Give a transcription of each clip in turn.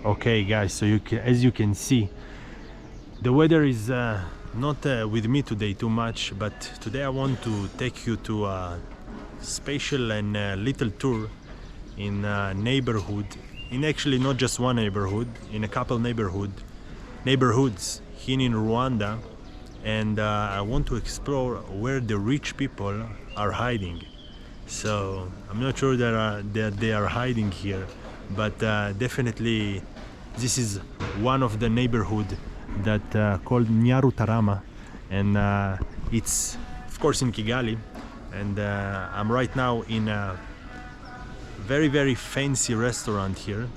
Okay guys, so as you can see, the weather is not with me today too much, but today I want to take you to a special and little tour in a neighborhood, in actually not just one neighborhood, in a couple neighborhoods here in Rwanda, and I want to explore where the rich people are hiding. So I'm not sure that they are hiding here, but definitely this is one of the neighborhood that called Nyarutarama, and it's of course in Kigali, and I'm right now in a very fancy restaurant here.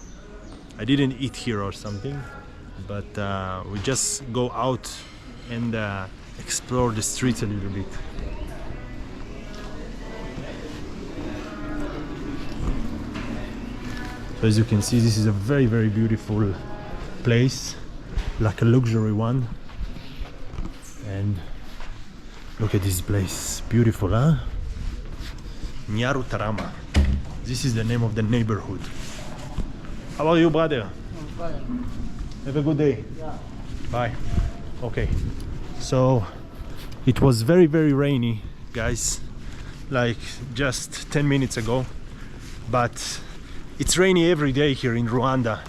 I didn't eat here or something, but we just go out and explore the streets a little bit. So as you can see, this is a very beautiful place, like a luxury one. And look at this place, beautiful, huh? Nyarutarama. This is the name of the neighborhood. How are you, brother? I'm fine. Have a good day. Yeah. Bye. Okay. So it was very rainy, guys, like just 10 minutes ago, but it's rainy every day here in Rwanda.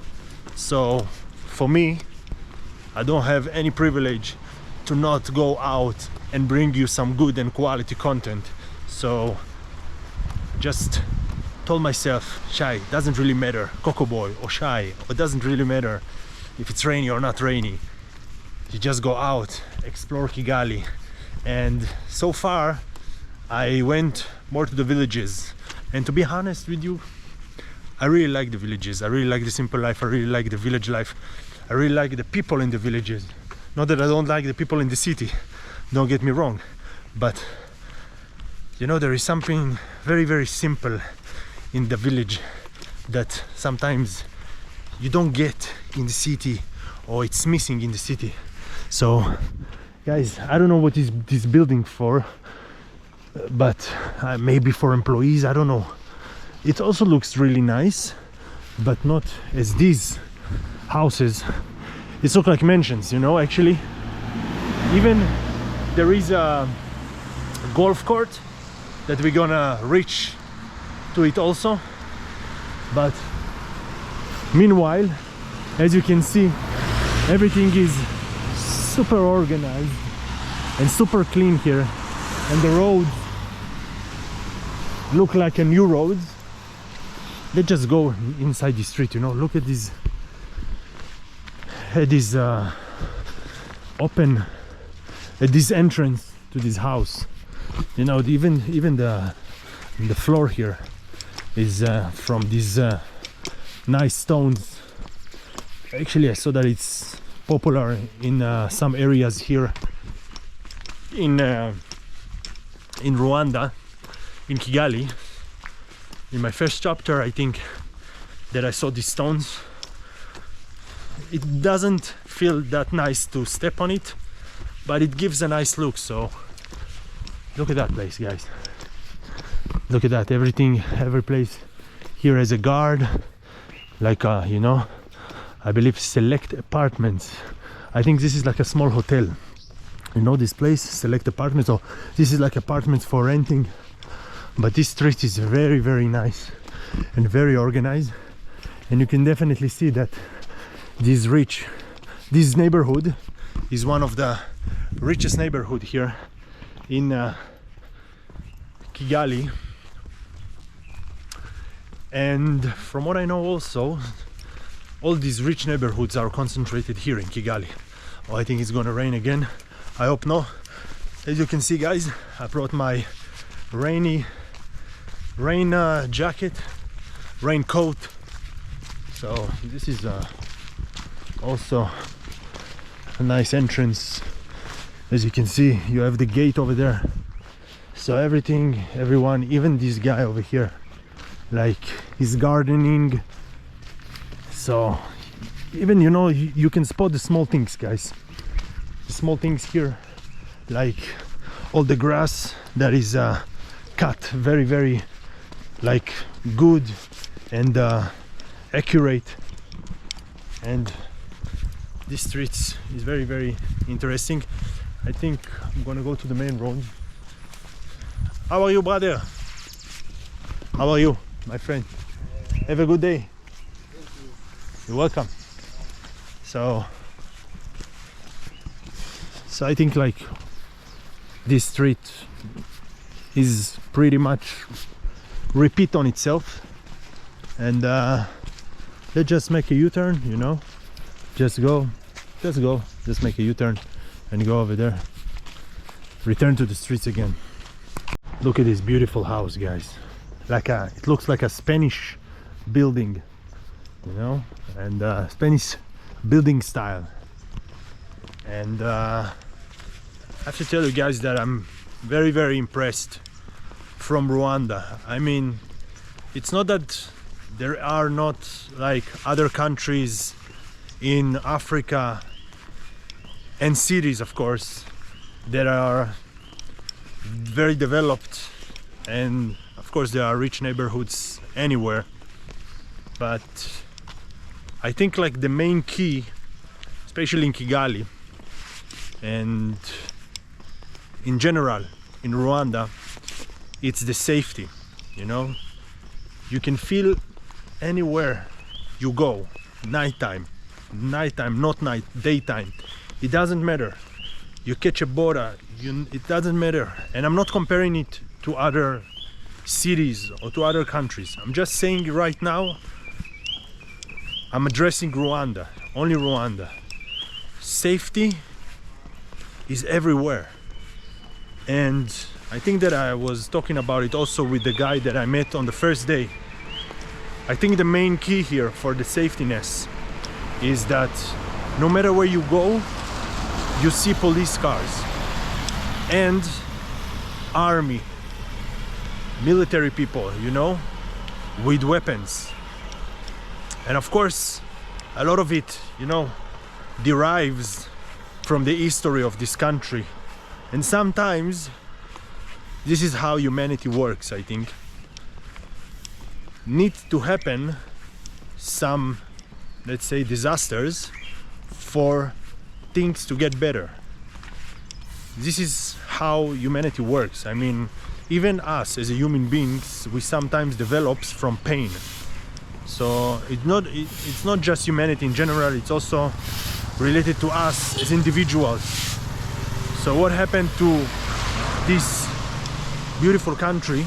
So for me, I don't have any privilege to not go out and bring you some good and quality content. So just told myself, Shy, doesn't really matter, Coco Boy or Shy, it doesn't really matter if it's rainy or not rainy. You just go out, explore Kigali. And so far I went more to the villages, and to be honest with you, I really like the villages. I really like the simple life. I really like the village life. I really like the people in the villages. Not that I don't like the people in the city, don't get me wrong, but you know, there is something very simple in the village that sometimes you don't get in the city, or it's missing in the city. So guys, I don't know what is this building for, but maybe for employees, I don't know. It also looks really nice, but not as these houses. It looks like mansions, you know, actually. Even there is a golf court that we're gonna reach to it also. But meanwhile, as you can see, everything is super organized and super clean here, and the roads look like a new roads. Let's just go inside the street, you know. Look at this open at this entrance to this house. You know, even the floor here is from these nice stones. Actually, I saw that it's popular in some areas here in Rwanda, in Kigali. In my first chapter, I think that I saw these stones. It doesn't feel that nice to step on it, but it gives a nice look. So look at that place, guys. Look at that. Every place here has a guard, like you know, I believe Select Apartments. I think this is like a small hotel, you know, this place, Select Apartments. So this is like apartments for renting. But this street is very nice and very organized, and you can definitely see that this neighborhood is one of the richest neighborhood here in Kigali. And from what I know also, all these rich neighborhoods are concentrated here in Kigali. Oh, I think it's gonna rain again. I hope no. As you can see, guys, I brought my rain jacket, raincoat. So this is also a nice entrance. As you can see, you have the gate over there. So everyone, even this guy over here, like, he's gardening. So even, you know, you can spot the small things, guys. The small things here, like all the grass that is cut very like good and accurate. and this street is very, very interesting. I think I'm gonna go to the main road. How are you, brother? How are you, my friend? Have a good day. You're welcome. So I think like this street is pretty much repeat on itself, and let's just make a U-turn, you know, just make a U-turn and go over there, return to the streets again. Look at this beautiful house, guys. It looks like a Spanish building, you know, and Spanish building style. And I have to tell you guys that I'm very, very impressed from Rwanda. I mean, it's not that there are not like other countries in Africa and cities, of course, that are very developed, and of course there are rich neighborhoods anywhere, but I think like the main key, especially in Kigali and in general in Rwanda, it's the safety. You know, you can feel anywhere you go, nighttime, not night, daytime, it doesn't matter. You catch a boat, it doesn't matter. And I'm not comparing it to other cities or to other countries. I'm just saying right now, I'm addressing Rwanda, only Rwanda. Safety is everywhere. And I think that I was talking about it also with the guy that I met on the first day. I think the main key here for the safetyness is that no matter where you go, you see police cars and army, military people, you know, with weapons. And of course, a lot of it, you know, derives from the history of this country. And sometimes this is how humanity works, I think. Need to happen some, let's say, disasters for things to get better. This is how humanity works. I mean, even us as a human beings, we sometimes develops from pain. So it's not just humanity in general, it's also related to us as individuals. So what happened to this beautiful country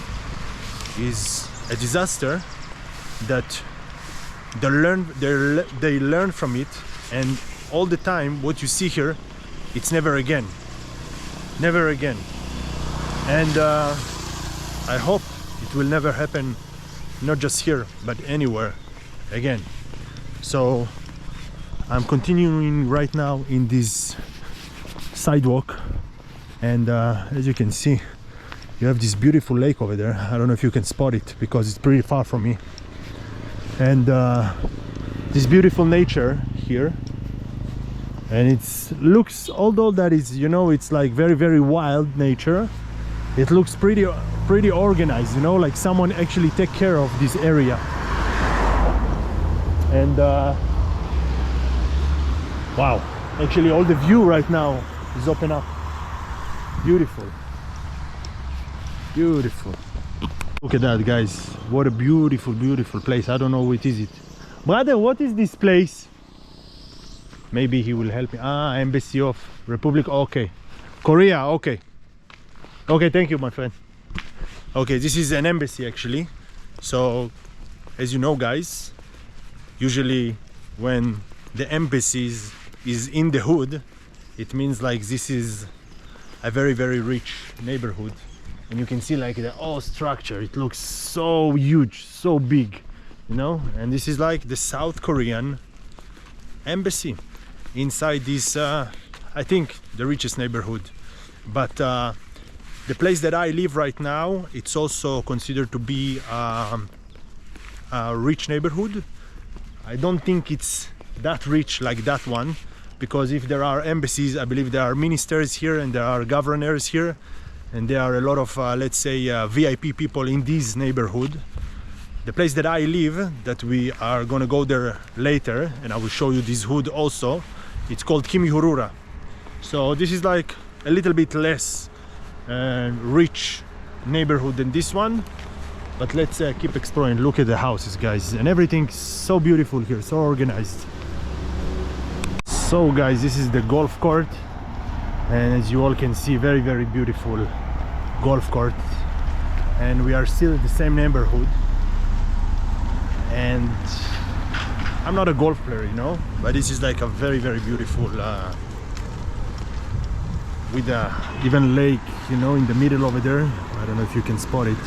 is a disaster that they learn from it, and all the time what you see here, it's never again. And I hope it will never happen, not just here but anywhere again. So I'm continuing right now in this sidewalk, and as you can see, you have this beautiful lake over there. I don't know if you can spot it because it's pretty far from me. And this beautiful nature here, and it looks, although that is, you know, it's like very, very wild nature, it looks pretty organized, you know, like someone actually take care of this area. And wow, actually all the view right now is open up. Beautiful. Look at that, guys. What a beautiful place. I don't know what is it. Brother, what is this place? Maybe he will help me. Embassy of Republic. Okay, Korea. Okay, thank you, my friend. Okay, this is an embassy actually. So as you know, guys, usually when the embassies is in the hood, it means like this is a very, very rich neighborhood. And you can see like the whole structure, it looks so huge, so big, you know. And this is like the South Korean embassy inside this I think the richest neighborhood. But the place that I live right now, it's also considered to be a rich neighborhood. I don't think it's that rich like that one, because if there are embassies, I believe there are ministers here and there are governors here, and there are a lot of let's say VIP people in this neighborhood. the place that I live, that we are gonna go there later, and I will show you this hood also. It's called Kimihurura. So this is like a little bit less rich neighborhood than this one, but let's keep exploring. Look at the houses, guys, and everything's so beautiful here, so organized. So guys, this is the golf court, and as you all can see, very, very beautiful golf court. And we are still in the same neighborhood, and I'm not a golf player, you know, but this is like a very, very beautiful with a even lake, you know, in the middle over there. I don't know if you can spot it.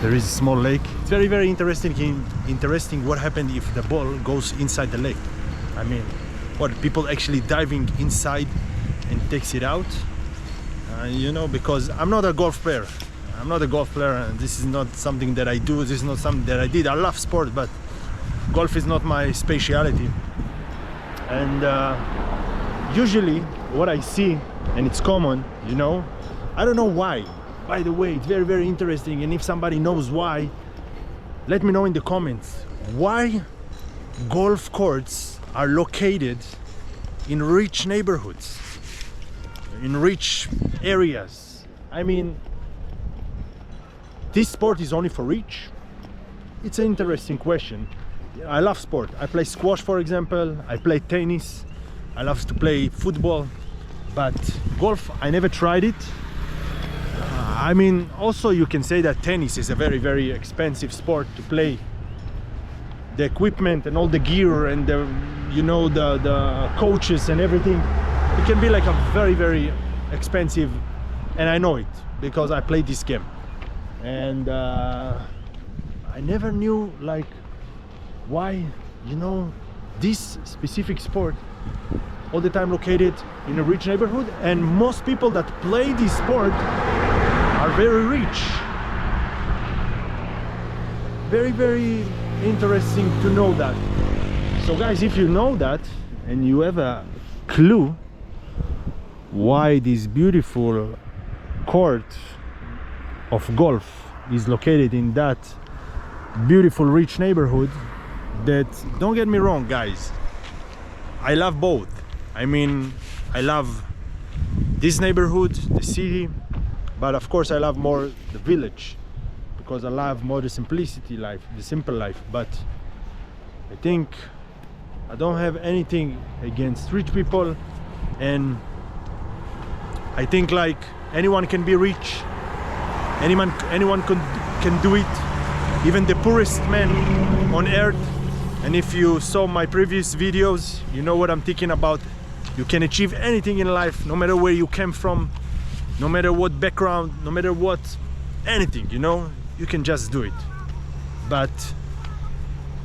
There is a small lake. It's very, very interesting what happened if the ball goes inside the lake. I mean, what, people actually diving inside and takes it out, you know, because I'm not a golf player. I'm not a golf player, and this is not something that I do. This is not something that I did. I love sport, but golf is not my specialty. And usually what I see, and it's common, you know, I don't know why. By the way, it's very, very interesting, and if somebody knows why, let me know in the comments. Why golf courts are located in rich neighborhoods, in rich areas? I mean, this sport is only for rich? It's an interesting question. I love sport. I play squash, for example. I play tennis. I love to play football. But golf, I never tried it. I mean, also you can say that tennis is a very, very expensive sport to play. The equipment and all the gear and the, you know, the coaches and everything, it can be like a very, very expensive, and I know it because I played this game. And I never knew like why, you know, this specific sport all the time located in a rich neighborhood, and most people that play this sport are very rich. Very, very interesting to know that. So guys, if you know that and you have a clue why this beautiful court of golf is located in that beautiful rich neighborhood, that, don't get me wrong guys, I love both. I mean, I love this neighborhood, the city, but of course I love more the village, because I love more the simplicity life, the simple life. But I think I don't have anything against rich people, and I think like anyone can be rich, anyone can do it, even the poorest man on earth. And if you saw my previous videos, you know what I'm thinking about. You can achieve anything in life, no matter where you came from, no matter what background, no matter what, anything, you know, you can just do it. But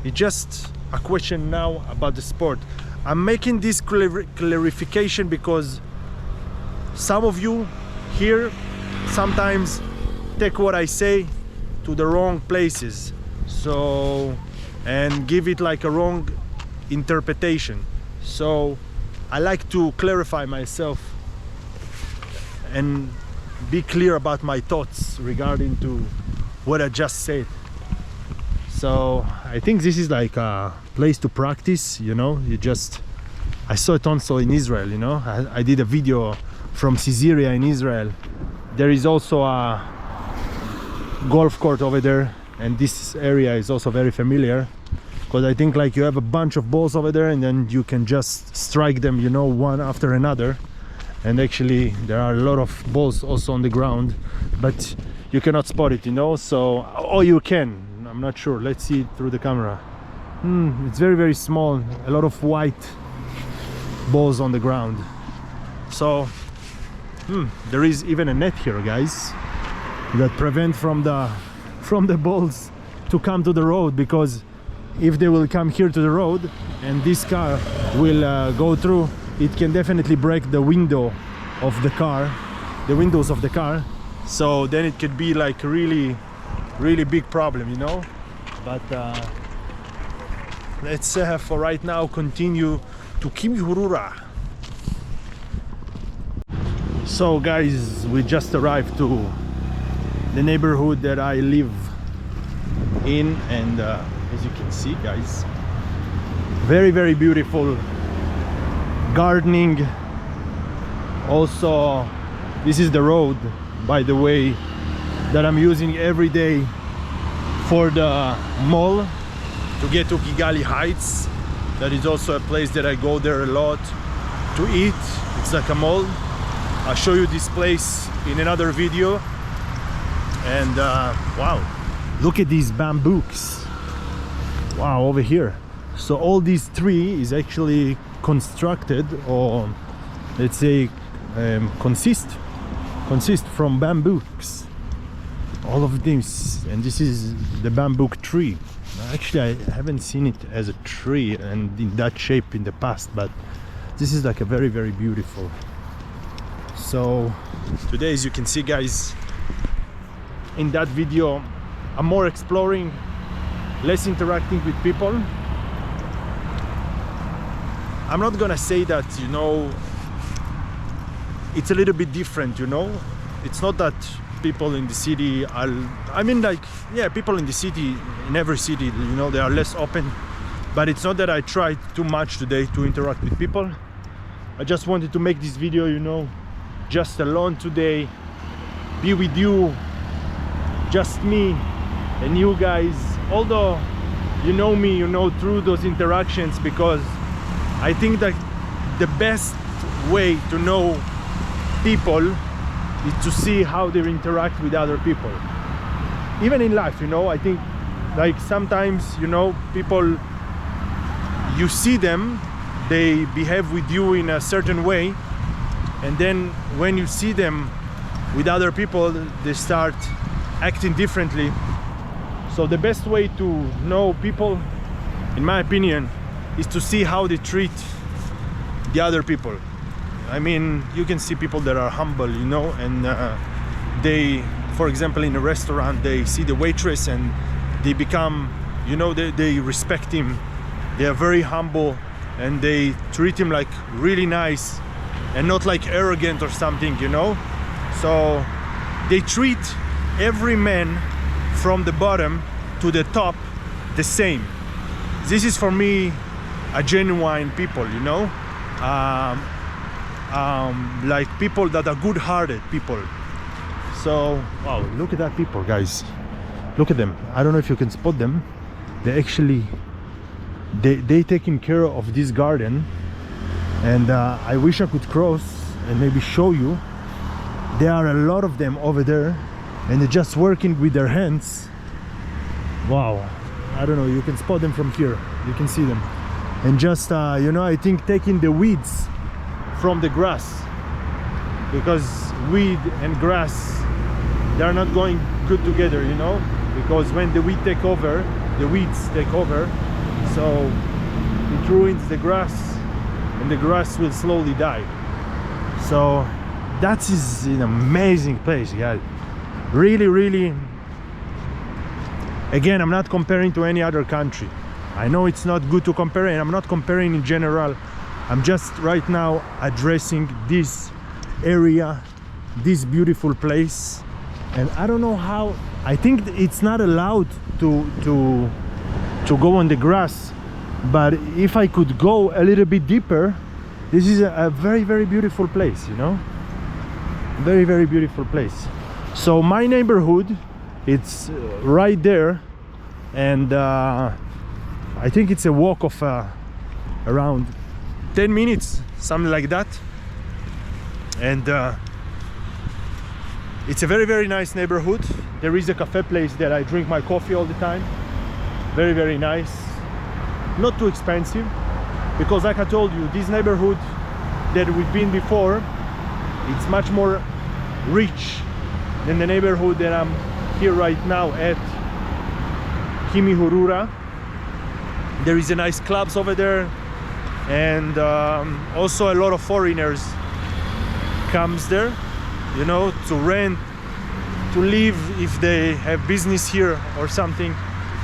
it's just a question now about the sport. I'm making this clarification because some of you here sometimes take what I say to the wrong places, so, and give it like a wrong interpretation. So I like to clarify myself and be clear about my thoughts regarding to what I just said. So I think this is like a place to practice, you know. I saw it also in Israel, you know. I did a video from Caesarea in Israel. There is also a golf court over there, and this area is also very familiar, because I think like you have a bunch of balls over there, and then you can just strike them, you know, one after another. And actually there are a lot of balls also on the ground, but you cannot spot it, you know. So, or you can, I'm not sure. Let's see it through the camera. It's very, very small, a lot of white balls on the ground. So there is even a net here, guys, that prevent from the balls to come to the road, because if they will come here to the road and this car will go through, it can definitely break the window of the car, the windows of the car. So then it could be like a really, really big problem, you know. But let's for right now continue to Kimihurura. So guys, we just arrived to the neighborhood that I live in, and as you can see, guys, very, very beautiful gardening. Also, this is the road, by the way, that I'm using every day for the mall to get to Kigali Heights. That is also a place that I go there a lot to eat. It's like a mall. I'll show you this place in another video. And wow, look at these bamboos. Wow, over here. So all these tree is actually constructed, or let's say consist from bamboos. All of this, and this is the bamboo tree. Actually, I haven't seen it as a tree and in that shape in the past, but this is like a very, very beautiful. So today, as you can see, guys, in that video I'm more exploring, less interacting with people. I'm not gonna say that, you know, it's a little bit different, you know. It's not that people in the city are, I mean, like, yeah, people in the city, in every city, you know, they are less open, but it's not that I tried too much today to interact with people. I just wanted to make this video, you know, just alone today, be with you, just me and you guys. Although you know me, you know, through those interactions, because I think that the best way to know people is to see how they interact with other people. Even in life, you know, I think, like, sometimes, you know, people, you see them, they behave with you in a certain way, and then when you see them with other people, they start acting differently. So the best way to know people, in my opinion, is to see how they treat the other people. I mean, you can see people that are humble, you know, and they, for example, in a restaurant, they see the waitress and they become, you know, they respect him. They are very humble and they treat him like really nice and not like arrogant or something, you know. So they treat every man from the bottom to the top the same. This is for me a genuine people, you know. Like people that are good-hearted people. So wow, look at that people, guys. Look at them. I don't know if you can spot them. They actually they taking care of this garden, and I wish I could cross and maybe show you. There are a lot of them over there, and they're just working with their hands. Wow, I don't know, you can spot them from here, you can see them, and just you know, I think taking the weeds from the grass, because weed and grass, they are not going good together, you know, because when the weeds take over, so it ruins the grass and the grass will slowly die. So that is an amazing place, guys. Really, really. Again, I'm not comparing to any other country. I know it's not good to compare, and I'm not comparing in general. I'm just right now addressing this area, this beautiful place. And I don't know how, I think it's not allowed to go on the grass, but if I could go a little bit deeper, this is a very, very beautiful place, you know. Very, very beautiful place. So my neighborhood, it's right there, and I think it's a walk of around 10 minutes, something like that. And it's a very, very nice neighborhood. There is a cafe place that I drink my coffee all the time. Very, very nice. Not too expensive, because like I told you, this neighborhood that we've been before, it's much more rich than the neighborhood that I'm here right now at, Kimihurura. There is a nice clubs over there, and also a lot of foreigners comes there, you know, to rent, to live if they have business here or something.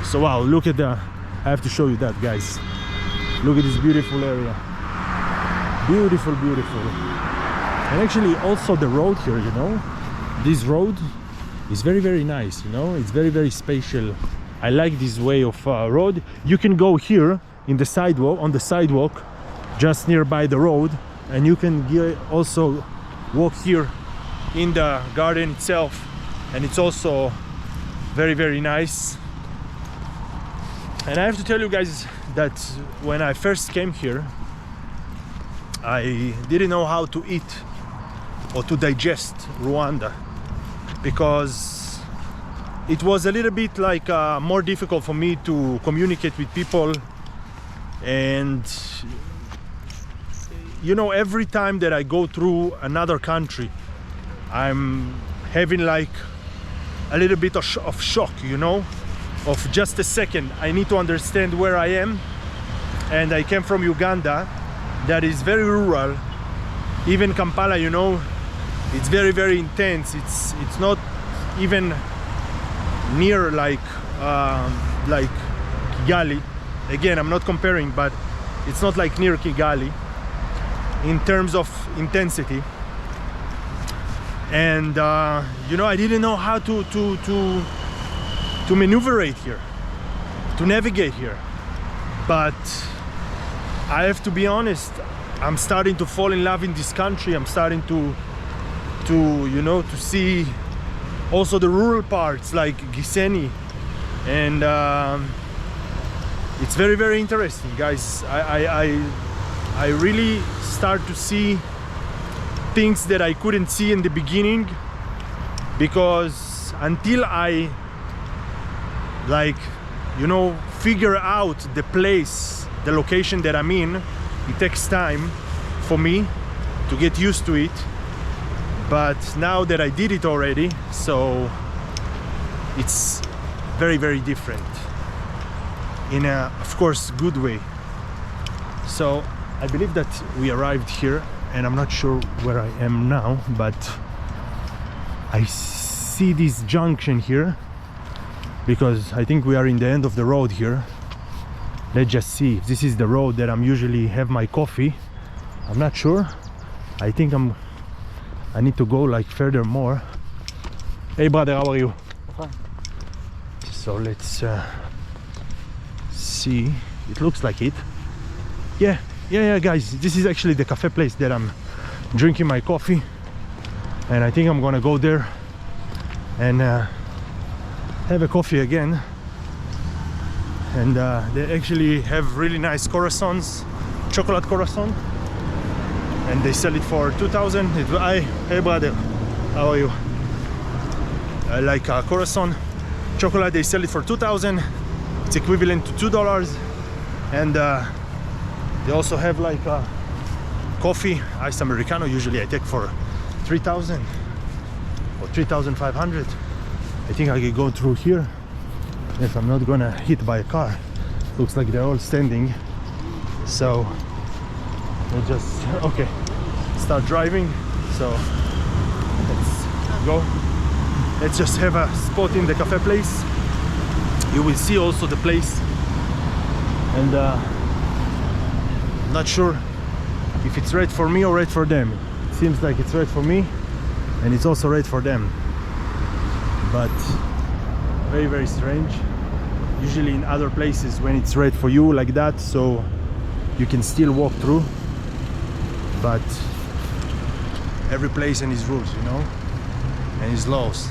So wow, look at that. I have to show you that, guys. Look at this beautiful area. Beautiful, beautiful. And actually also the road here, you know, this road is very, very nice, you know. It's very, very spatial. I like this way of road. You can go here in the sidewalk, on the sidewalk, just nearby the road, and you can also walk here in the garden itself, and it's also very nice. And I have to tell you guys that when I first came here, I didn't know how to eat or to digest Rwanda, because it was a little bit like more difficult for me to communicate with people. And you know, every time that I go through another country, I'm having like a little bit of shock, you know, of just a second. I need to understand where I am. And I came from Uganda, that is very rural. Even Kampala, you know, it's very intense. It's not even near like Kigali. Again, I'm not comparing, but it's not like near Kigali in terms of intensity. And you know, I didn't know how to maneuverate here, to navigate here. But I have to be honest, I'm starting to fall in love in this country. I'm starting to you know, to see also the rural parts like Gisenyi, and it's very interesting, guys. I really start to see things that I couldn't see in the beginning, because until I, like, you know, figure out the place, the location that I'm in, it takes time for me to get used to it. But now that I did it already, so it's very different in a, of course, good way. So I believe that we arrived here, and I'm not sure where I am now, but I see this junction here, because I think we are in the end of the road here. Let's just see if this is the road that I'm usually have my coffee. I'm not sure. I think I need to go like further more. Hey brother, how are you? Fine. So let's see. It looks like it. Yeah, guys, this is actually the cafe place that I'm drinking my coffee, and I think I'm gonna go there and have a coffee again. And they actually have really nice croissants, chocolate croissant, and they sell it for 2,000. Hey brother, how are you? I like croissant chocolate. They sell it for 2,000. It's equivalent to $2. And they also have like coffee, iced americano. Usually I take for 3,000 or 3,500. I think I can go through here if I'm not gonna hit by a car. Looks like they're all standing, so we'll just start driving. So let's go. Let's just have a spot in the cafe place. You will see also the place, and I'm not sure if it's right for me or right for them. It seems like it's right for me, and it's also right for them, but very strange. Usually in other places, when it's right for you like that, so you can still walk through, but every place and his rules, you know, and his laws.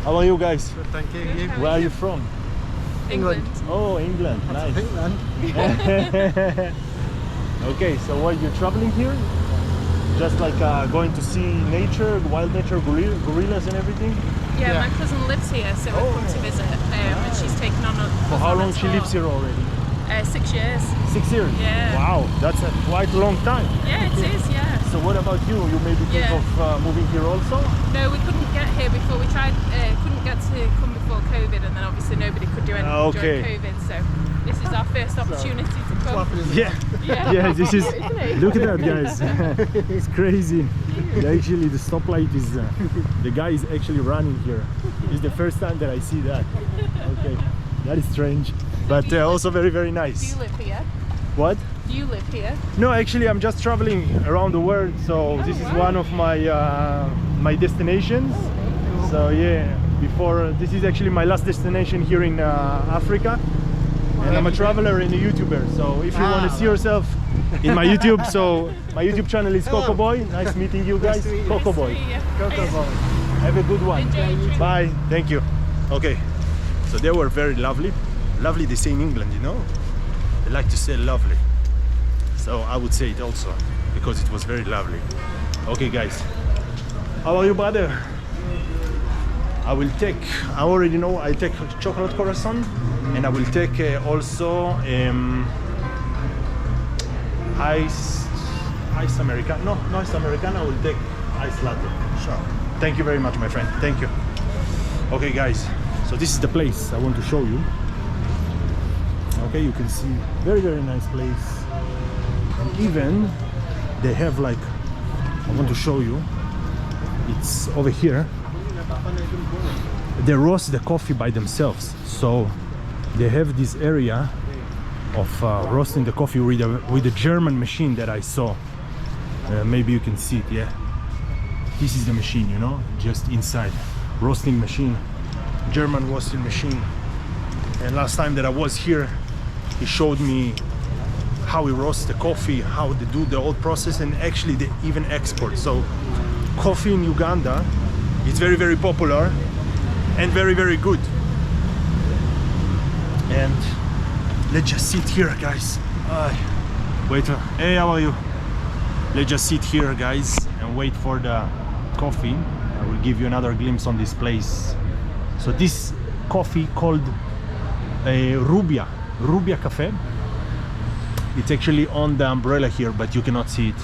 How are you guys? Good, thank you. Where are you from? England. Oh, England. Nice. England. Okay, so what, you're traveling here? Just like going to see nature, wild nature, gorillas and everything? Yeah, my cousin lives here, so we've come to visit, and she's taken on a... For how long she lives here already? 6 years. 6 years? Yeah. Wow, that's a quite a long time. Yeah, it is, yeah. So what about you? You maybe think of moving here also? No, we couldn't get here before. We tried, couldn't get to come before COVID, and then obviously nobody could do anything during COVID, so this is our first opportunity to come. Yeah, this is, look at that, guys. It's crazy. Actually, the stoplight is, the guy is actually running here. It's the first time that I see that. Okay, that is strange, but also very nice. Do you live here? What? Do you live here? No, actually, I'm just traveling around the world, so this is one of my my destinations. So yeah, before. This is actually my last destination here in Africa, and I'm a traveler and a YouTuber. So if you want to see yourself in my YouTube, so my YouTube channel is COCO Boy. Nice meeting you guys. COCO Boy. COCO Boy. Have a good one. Enjoy. Bye. Thank you. Okay. So they were very lovely. Lovely, they say in England, you know. They like to say lovely. So I would say it also because it was very lovely. Okay, guys. How are you, brother? I will take, I already know, I take chocolate croissant, and I will take also ice Americano. No ice Americano, I will take ice latte. Sure. Thank you very much, my friend. Thank you. Okay, guys. So this is the place I want to show you. Okay, you can see very nice place. And even they have like, I want to show you. It's over here. They roast the coffee by themselves, so they have this area of roasting the coffee with a German machine that I saw. Maybe you can see it. Yeah, this is the machine, you know, just inside. Roasting machine, German roasting machine. And last time that I was here, he showed me how he roasts the coffee, how they do the whole process, and actually they even export. So coffee in Uganda, it's very popular and very good. And let's just sit here, guys. Wait, hey, how are you? Let's just sit here, guys, and wait for the coffee. I will give you another glimpse on this place. So this coffee called a Rubia Cafe. It's actually on the umbrella here, but you cannot see it.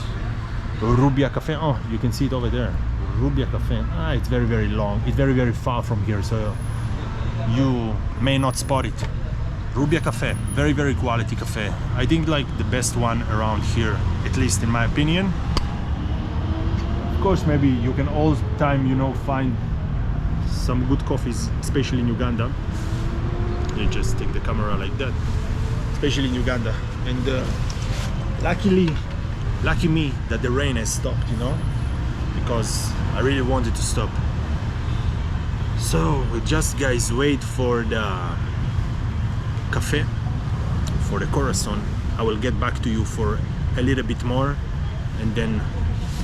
Rubia Cafe. Oh, you can see it over there. Rubia Cafe. It's very long. It's very far from here, so you may not spot it. Rubia Cafe, very quality cafe. I think like the best one around here, at least in my opinion. Of course, maybe you can all time, you know, find some good coffees, especially in Uganda. You just take the camera like that, especially in Uganda. And lucky me that the rain has stopped, you know, because I really wanted to stop. So we just, guys, wait for the cafe, for the croissant. I will get back to you for a little bit more, and then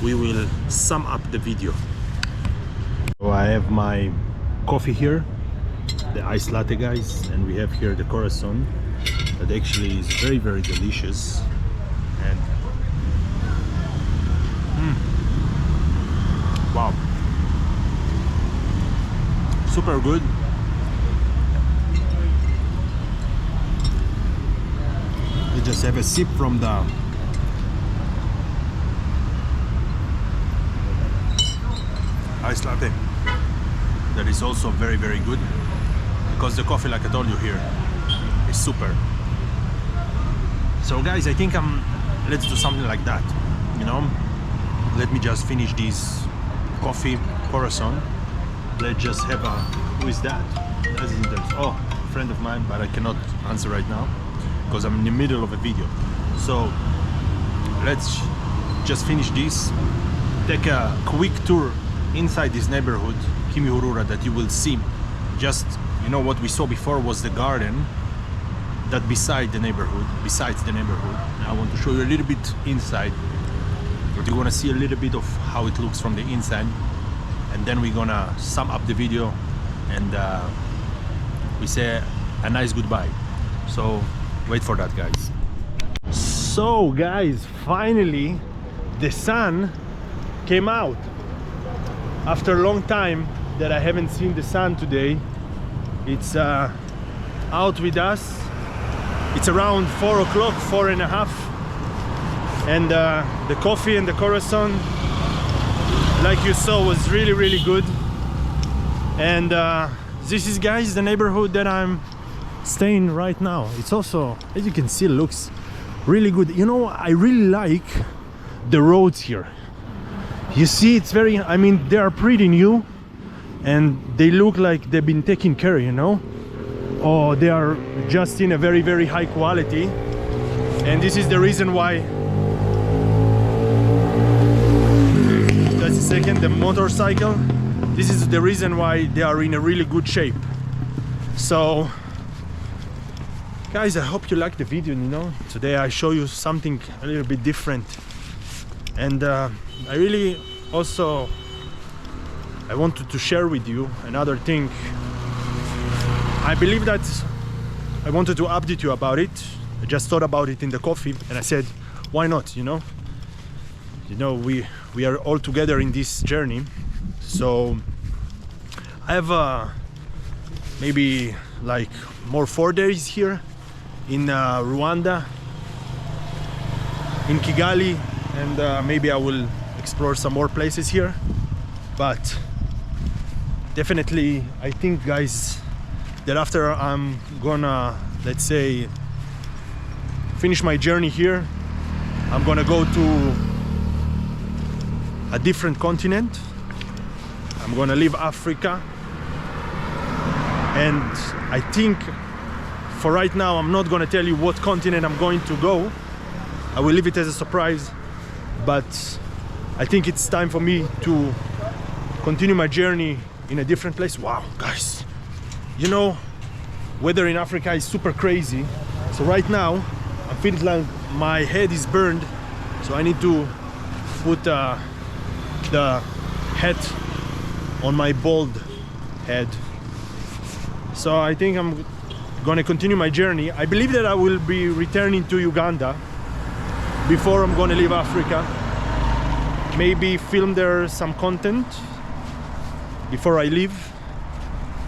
we will sum up the video. So I have my coffee here, the iced latte, guys, and we have here the croissant that actually is very delicious. And wow, super good. We just have a sip from the iced latte. That is also very good, because the coffee, like I told you here, is super. So guys, I think let's do something like that, you know. Let me just finish this coffee croissant. Let's just have a, who is that? Oh, a friend of mine, but I cannot answer right now because I'm in the middle of a video. So let's just finish this, take a quick tour inside this neighborhood, Kimihurura, that you will see. Just, you know, what we saw before was the garden that besides the neighborhood. Now I want to show you a little bit inside, but you want to see a little bit of how it looks from the inside, and then we're gonna sum up the video, and we say a nice goodbye. So wait for that, guys. So guys, finally the sun came out after a long time that I haven't seen the sun today. It's out with us. It's around 4 o'clock, 4:30, and the coffee and the croissant, like you saw, was really good. And this is, guys, the neighborhood that I'm staying right now. It's also, as you can see, looks really good. You know, I really like the roads here. You see, it's very, I mean, they are pretty new and they look like they've been taken care, you know, or they are just in a very high quality. And this is the reason why, just a second, the motorcycle, this is the reason why they are in a really good shape. So guys, I hope you like the video. Today I show you something a little bit different, and I really also I wanted to share with you another thing. I believe that I wanted to update you about it. I just thought about it in the coffee and I said, why not? We are all together in this journey. So I have maybe like more 4 days here in Rwanda, in Kigali, and maybe I will explore some more places here. But definitely I think, guys, that after I'm gonna, let's say, finish my journey here, I'm gonna go to a different continent. I'm gonna leave Africa, and I think for right now I'm not gonna tell you what continent I'm going to go. I will leave it as a surprise, but I think it's time for me to continue my journey in a different place. Wow, guys, weather in Africa is super crazy. So right now I'm feeling like my head is burned, so I need to put the hat on my bald head. So I think I'm gonna continue my journey. I believe that I will be returning to Uganda before I'm gonna leave Africa. Maybe film there some content before I leave,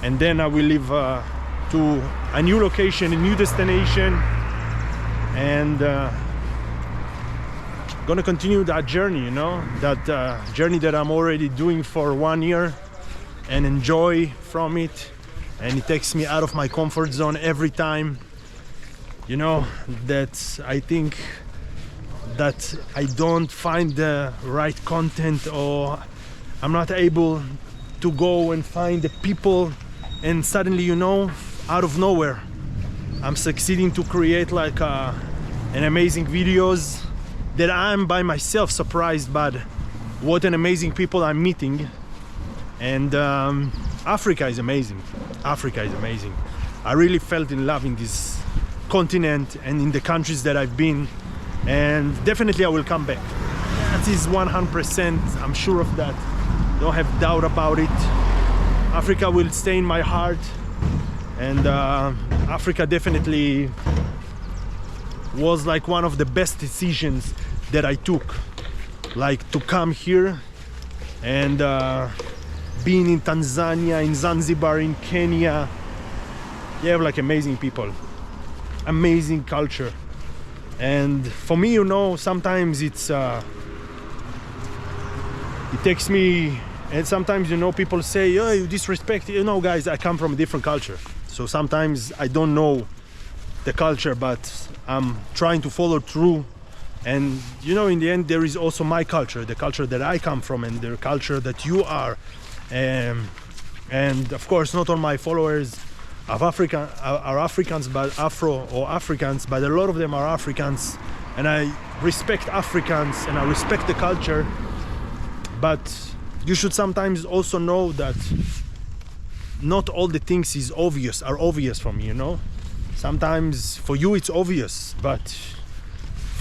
and then I will leave to a new location, a new destination, and gonna continue that journey, that journey that I'm already doing for 1 year and enjoy from it. And it takes me out of my comfort zone every time. That I think that I don't find the right content, or I'm not able to go and find the people, and suddenly, out of nowhere, I'm succeeding to create like an amazing videos that I'm by myself surprised by what an amazing people I'm meeting. And Africa is amazing. Africa is amazing. I really felt in love in this continent and in the countries that I've been, and definitely I will come back. That is 100%, I'm sure of that. Don't have doubt about it. Africa will stay in my heart, and Africa definitely was like one of the best decisions that I took, like to come here and being in Tanzania, in Zanzibar, in Kenya. You have like amazing people, amazing culture. And for me, sometimes it takes me, and sometimes people say, oh, you disrespect. Guys, I come from a different culture, so sometimes I don't know the culture, but I'm trying to follow through. And in the end, there is also my culture, the culture that I come from, and the culture that you are. And of course, not all my followers are Africans, but Africans, but a lot of them are Africans, and I respect Africans and I respect the culture. But you should sometimes also know that not all the things are obvious for me. Sometimes for you it's obvious, but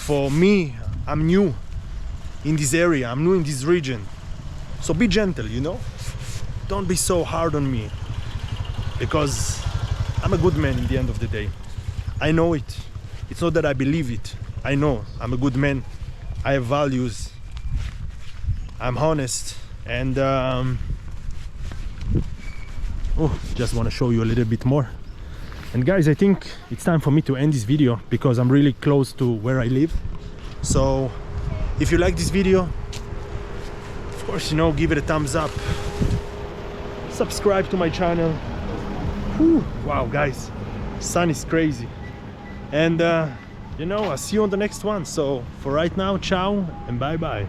for me, I'm new in this area, I'm new in this region. So be gentle, Don't be so hard on me, because I'm a good man in the end of the day. I know it. It's not that I believe it. I know I'm a good man. I have values. I'm honest. And just want to show you a little bit more. And guys, I think it's time for me to end this video, because I'm really close to where I live. So if you like this video, of course, give it a thumbs up. Subscribe to my channel. Whew, wow, guys, sun is crazy. And I'll see you on the next one. So for right now, ciao and bye bye.